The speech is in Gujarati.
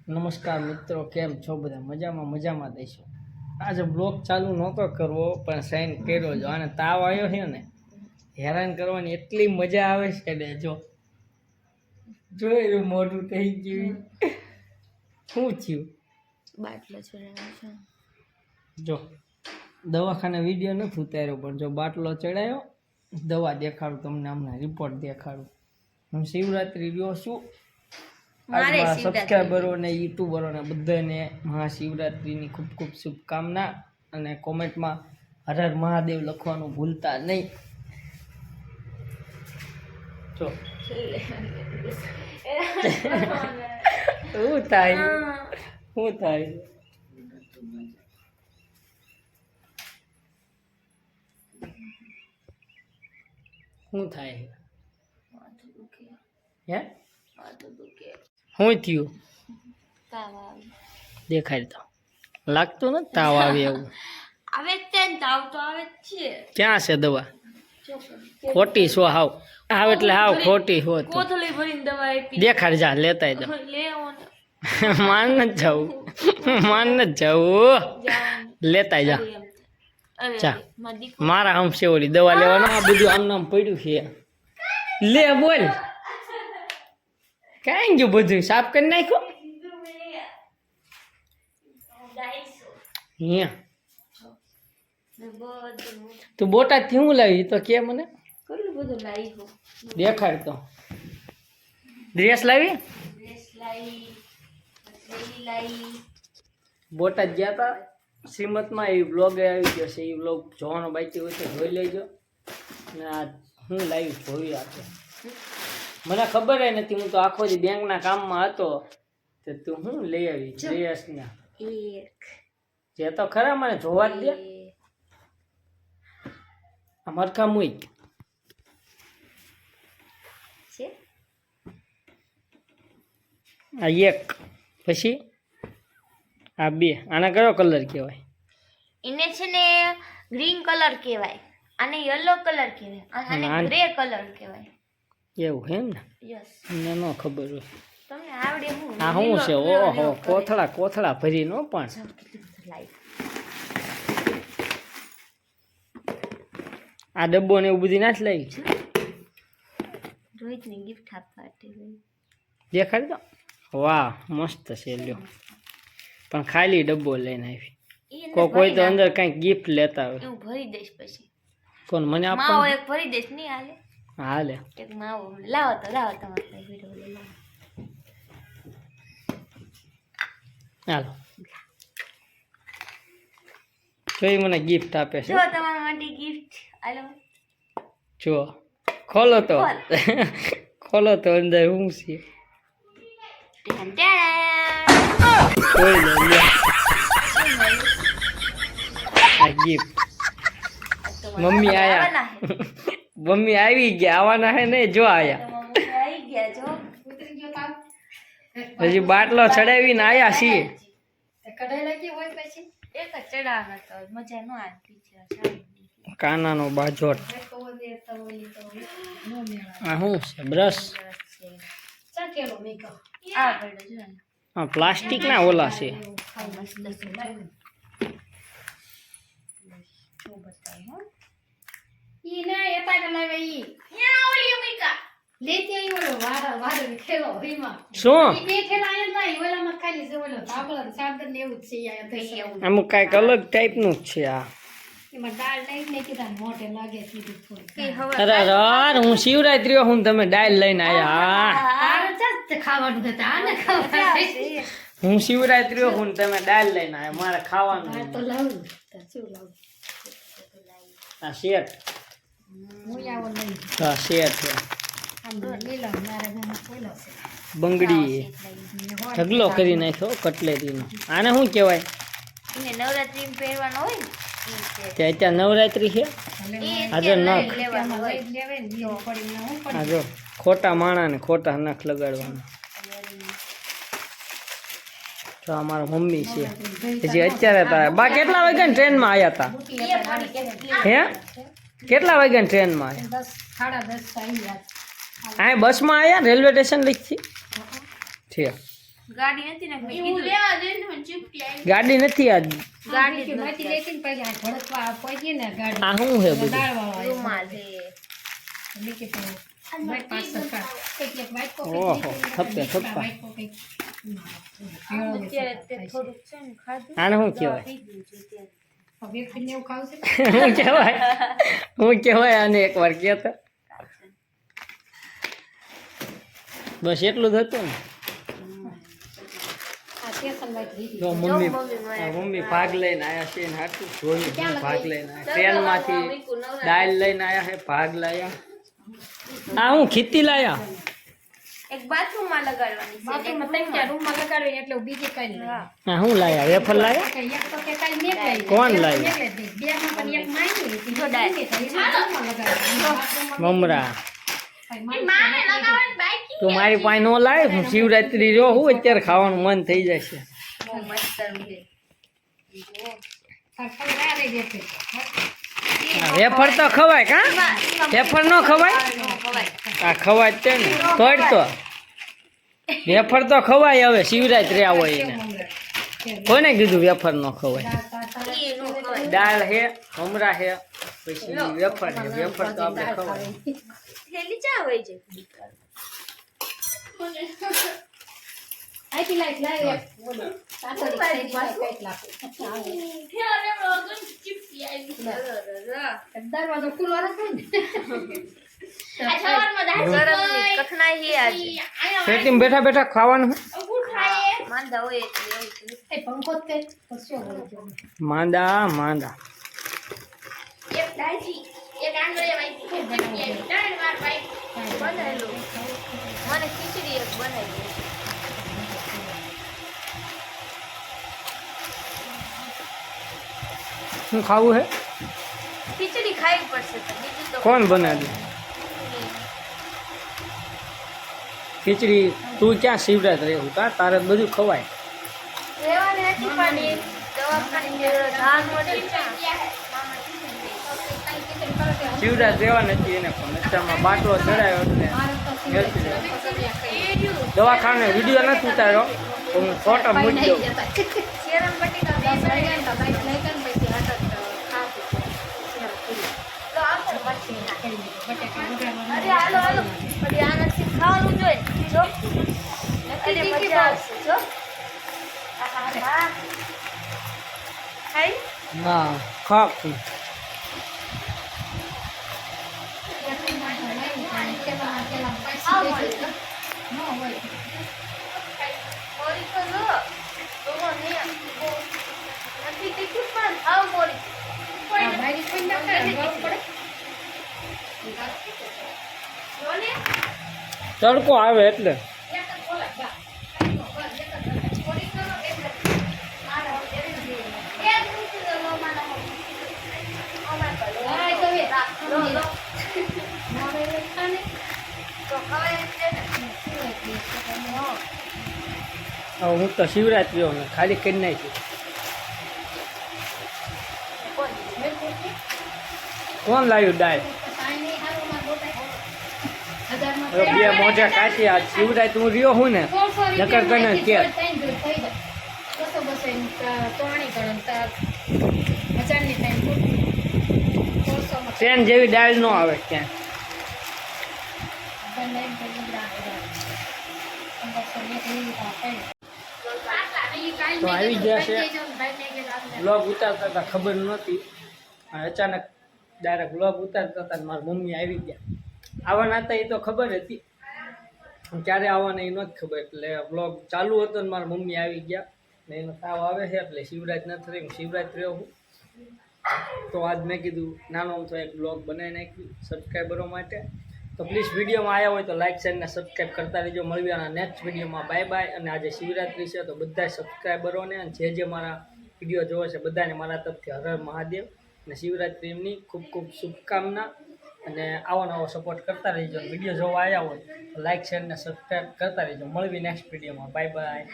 નમસ્કાર મિત્રો, કેમ છો બધા? મજામાં દેશો. આજે બ્લોગ ચાલુ નહોતો કરવો પણ સાઈન કર્યો જો. અને તાવ આવ્યો છે ને, હેરાન કરવાની એટલી મજા આવે છે ને. જોયું મોઢું થઈ ગયું. શું થયું? બાટલો ચડાવ્યો છે. જો દવાખાને વિડીયો નથી ઉતાર્યો પણ જો બાટલો ચડાયો, દવા દેખાડું તમને, હમણાં રિપોર્ટ દેખાડું. હું શિવરાત્રી રહ્યો છું. મારા સબસ્ક્રાઈબરો ને યુટ્યુબરો ને બધાને મહાશિવરાત્રીની ખૂબ ખૂબ શુભકામના. અને કોમેન્ટમાં હર હર મહાદેવ લખવાનું ભૂલતા નહીં. જો શું થાય શું થાય? શું થાય હે? શું થયું? દેખાડ તો લાગતું નથી તાવ આવે એવું. આવે છે તાવ તો આવે છે. ક્યાં છે દવા? ખોટી છો હાવ. હાવ એટલે હાવ ખોટી હો. કોથળી ભરીને દવા આપી. દેખાડ જા, લેતા જા. લેવો માન ન જાવું, માન ન જાવું, લેતા જા. ચા મારા આમ છે ઓલી દવા લેવાનું. આ બધું આમ નામ પડ્યું છે. લે બોલ. કાંઈ ગયું બધું સાફ કરી નાખ્યું. તું બોટાદ થી હું લાવી તો કે મને. દેખાડ તો. ડ્રેસ લાવી. બોટાદ ગયા તા શ્રીમતમાં, એ બ્લોગ આવી ગયો છે. એ બ્લોગ જોવાનો બાકી હોય તો જોઈ લેજો. ને આ હું લાવી જોઈ આપે. મને ખબર નથી, હું તો આખો દી બેંકના કામમાં હતો. તો તું હું લઈ આવી ડ્રેસ ને જે તો ખરા મને જોવા જ દે. આ મરખા મૂક. આ એક પછી આ બે. આના કયો કલર કહેવાય? એને છે ને ગ્રીન કલર કહેવાય, આને યલો કલર કહેવાય, આને ગ્રે કલર કહેવાય. એવું એમ ને? યસ. મને ન ખબર હોય. તમને આવડે હું? આ શું છે? ઓહો, કોથળા ભરી નો. પણ આ ડબ્બો ને એવું બધી નાખ લાવી. રોહિતને ગિફ્ટ આપવા માટે દેખાડ તો. વાહ મસ્ત છે. લ્યો પણ ખાલી ડબ્બો લઈને આવી. કોઈ તો અંદર કઈક ગિફ્ટ લેતા હોય. હું ભરી દઈશ પછી. કોણ મને આપવા? માવો એક ભરી દઈશ. નહીં હાલે? હાલે. એક માવો લાવો તમારે વિડિયો લાવો. હાલો જોઈ મને ગિફ્ટ આપે છે. જો તમારા માટે ગિફ્ટ. હાલો જો ખોલો તો. ખોલો તો અંદર શું છે? કોઈ લે આ ગિફ્ટ. મમ્મી આયા. મમ્મી આવી ગયા. આવવાના હે ને? જો આયા. હજી બાટલો ચડાવીને આયા છીએ. કાનાનો બાજોટ. આ શું છે? બ્રશ. હા પ્લાસ્ટિક ના ઓલા છે. શું અમુક કઈક અલગ ટાઈપ નું જ છે. આ અરે હું શિવરાત્રી હું તમે ડાળ લઈને આયા. હું શિવરાત્રી હું તમે ડાળ લઈને આયા. મારે ખાવાનું. આ શેઠ. હા શેઠ છે. બંગડી ઢગલો કરી નાખ્યો કટલેરીનો. આને શું કહેવાય? નવરાત્રી પહેરવાનો હોય ને ત્યાં નવરાત્રી છે. આજે નખ. આ જો ખોટા માણા ને ખોટા નખ લગાડવાના. તો અમારા મમ્મી છે. હજી અત્યારે હતા. બા કેટલા વાગ્યા ટ્રેનમાં આવ્યા હતા? હે કેટલા વાગ્યા ટ્રેનમાં આવ્યા? હા બસમાં આવ્યા. રેલવે સ્ટેશન લીધી છે. ગાડી નથી ને મેં કીધું લેવા જઈને મને ચીપટી આવી ગાડી નથી આજ ગાડી જ માટી નથી લેતી ને પછી આ ભડકવા પહોંચી ને ગાડી આ શું છે બધું દાળવાળો રૂમાલ છે બીજે પણ ભાઈ પાંચ સરકાર એક વાઇટ કોપી ઓહો થપ્પે થપ્પા વાઇટ કોપી અત્યારે તે થોડુંક છે ને ખાધું આને શું કહેવાય પીધું છે ત્યારે. હવે પીને એવું ખાવું છે શું કહેવાય શું કહેવાય આને એકવાર કહેતા બસ એટલું જ હતું ને આ સ્ટેશન વાઇટ લીધી જો મમ્મી મમ્મી ભાગ લઈને આવ્યા છે ને હાટું જોયું ભાગ લઈને આવ્યા ટ્રેનમાંથી દાળ લઈને આવ્યા છે ભાગ લાયા આ હું ખીતી લાયા એક બાથરૂમમાં લગાડવાની છે બાથરૂમમાં ત્રણ ચાર રૂમમાં લગાડવી એટલે બીજી કઈ નહીં હા આ શું લાયા વેફર લાયા એક તો કે કઈ મેં લઈ કોણ લાવ્યું? બે માં પણ એક માંગી લીધી જો ડાળ. બાથરૂમમાં લગાડવી મમરા માને લગાવવાની બાકી તો મારી પાસે નો લાય હું શિવરાત્રી જો હું અત્યારે ખાવાનું મન થઈ જશે બહુ મસ્ત છે વેફર તો ખવાય કા વેફર નો ખવાય ખવાય આ ખવાય જ છે ને તોડ તો વેફર તો ખવાય હવે શિવરાત્રી આવો એને કોને કીધું વેફર નો ખવાય ઈ નો ખવાય દાળ હે મમરા હે પછી વેફર હે વેફર તો આપણે ખવાય થેલી ચા હોય છે આઈથી લાઈટ લાવી બોલો તાતડી ખાઈ પેટ લાગે દરવાજો ખુલ્લો રાખે ને કઠણાઈ છે આજે પેટીમાં બેઠા બેઠા ખાવાનું હે? માંદા હોય એટલે એવું છે. એ પંખો જ તે પછી બોલો માંદા માંદા એક દાજી એક આંગળીએ વાઈ ત્રણ વાર વાઈ બનાવેલું મને ખીચડી એક બનાવી શું ખાવું હે ખીચડી ખાવી પડશે તો બીજું તો કોણ બનાવ્યું ખીચડી તું ક્યાં શિવરાત્રી રહેવું કા તારે બધું ખવાય રહેવાની નથી પણ દવાખાને ધાન મળી શિવરાત રહેવા નથી એને પણ અત્યારમાં બાટલો ચડાવ્યો એટલે હેલ્થી રહે. દવાખાને વિડીયો નથી ઉતાર્યો તો હું ફોટો મૂકી દઉં શેરમ બટેકા બે તો આપો પછી અરે હાલો હાલો પછી આ નથી ખાવાનું જોઈએ જો અરે મજા આવશે જો આહા ખાઈ હા ખાક મોરી તો લો તો ને નથી તીખું પણ ખાવ મોરી જો ને તડકો આવે એટલે હવે હું તો શિવરાત્રી ને ખાલી કરી નાખી કોણ લાવ્યું દાળ હવે બે મોજા કાઢી આ શિવરાત્રી હું રહ્યો હું ને નકર કને કે ટ્રેન જેવી દાળ ન આવે ક્યાં તો આવી ગયા છે બ્લોગ ઉતારતા હતા ખબર નહોતી અને અચાનક ડાયરેક્ટ બ્લોગ ઉતારતા હતા મારા મમ્મી આવી ગયા આવવાના હતા એ તો ખબર હતી ક્યારે આવવાના એ નહોતી ખબર એટલે બ્લોગ ચાલુ હતો ને મારા મમ્મી આવી ગયા ને એનો તાવ આવે છે એટલે શિવરાજ નથી રહી હું શિવરાત્રી રહું તો આજ મેં કીધું નાનો તો એક બ્લોગ બનાવી નાખ્યું સબસ્ક્રાઈબરો માટે તો પ્લીઝ વિડીયોમાં આવ્યા હોય તો લાઇક શેર અને સબસ્ક્રાઈબ કરતા રહેજો મળ્યાના નેક્સ્ટ વિડીયોમાં બાય બાય અને આજે શિવરાત્રી છે તો બધા સબસ્ક્રાઈબરોને અને જે મારા વિડીયો જોવે છે બધાને મારા તરફથી હર હર મહાદેવ અને શિવરાત્રીની ખૂબ ખૂબ શુભકામના અને આવો નવો સપોર્ટ કરતા રહેજો વિડીયો જોવા આવ્યા હોય તો લાઇક શેર અને સબસ્ક્રાઈબ કરતા રહેજો મળવી નેક્સ્ટ વિડીયોમાં બાય બાય